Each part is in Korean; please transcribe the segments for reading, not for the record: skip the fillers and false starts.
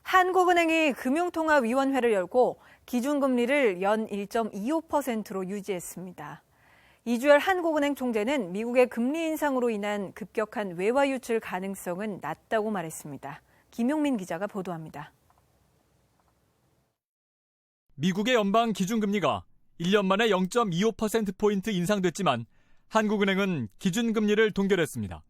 한국은행이 금융통화위원회를 열고 기준금리를 연 1.25%로 유지했습니다. 이주열 한국은행 총재는 미국의 금리 인상으로 인한 급격한 외화 유출 가능성은 낮다고 말했습니다. 김용민 기자가 보도합니다. 미국의 연방 기준금리가 1년 만에 0.25%포인트 인상됐지만 한국은행은 기준금리를 동결했습니다.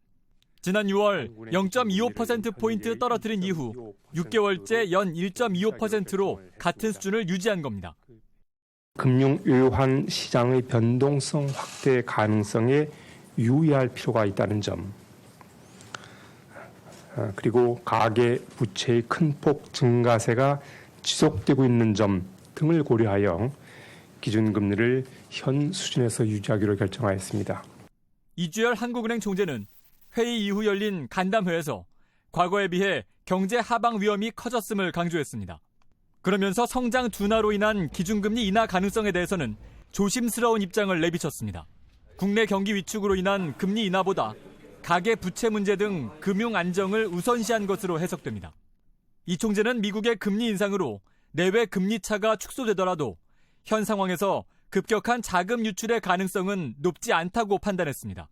지난 6월 0.25%포인트 떨어뜨린 이후 6개월째 연 1.25%로 같은 수준을 유지한 겁니다. 금융유효한 시장의 변동성 확대 가능성에 유의할 필요가 있다는 점, 그리고 가계 부채의 큰 폭 증가세가 지속되고 있는 점 등을 고려하여 기준금리를 현 수준에서 유지하기로 결정하였습니다. 이주열 한국은행 총재는 회의 이후 열린 간담회에서 과거에 비해 경제 하방 위험이 커졌음을 강조했습니다. 그러면서 성장 둔화로 인한 기준금리 인하 가능성에 대해서는 조심스러운 입장을 내비쳤습니다. 국내 경기 위축으로 인한 금리 인하보다 가계 부채 문제 등 금융 안정을 우선시한 것으로 해석됩니다. 이 총재는 미국의 금리 인상으로 내외 금리 차가 축소되더라도 현 상황에서 급격한 자금 유출의 가능성은 높지 않다고 판단했습니다.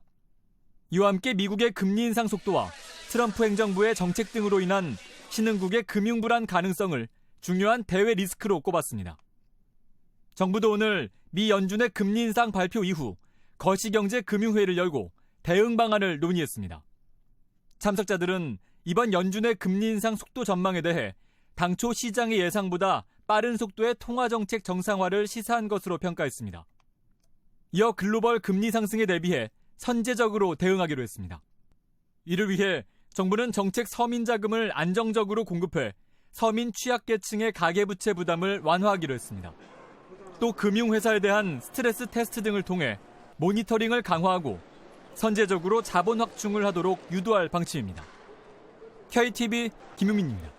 이와 함께 미국의 금리 인상 속도와 트럼프 행정부의 정책 등으로 인한 신흥국의 금융 불안 가능성을 중요한 대외 리스크로 꼽았습니다. 정부도 오늘 미 연준의 금리 인상 발표 이후 거시경제금융회의를 열고 대응 방안을 논의했습니다. 참석자들은 이번 연준의 금리 인상 속도 전망에 대해 당초 시장의 예상보다 빠른 속도의 통화정책 정상화를 시사한 것으로 평가했습니다. 이어 글로벌 금리 상승에 대비해 선제적으로 대응하기로 했습니다. 이를 위해 정부는 정책 서민자금을 안정적으로 공급해 서민 취약계층의 가계부채 부담을 완화하기로 했습니다. 또 금융회사에 대한 스트레스 테스트 등을 통해 모니터링을 강화하고 선제적으로 자본 확충을 하도록 유도할 방침입니다. KTV 김용민입니다.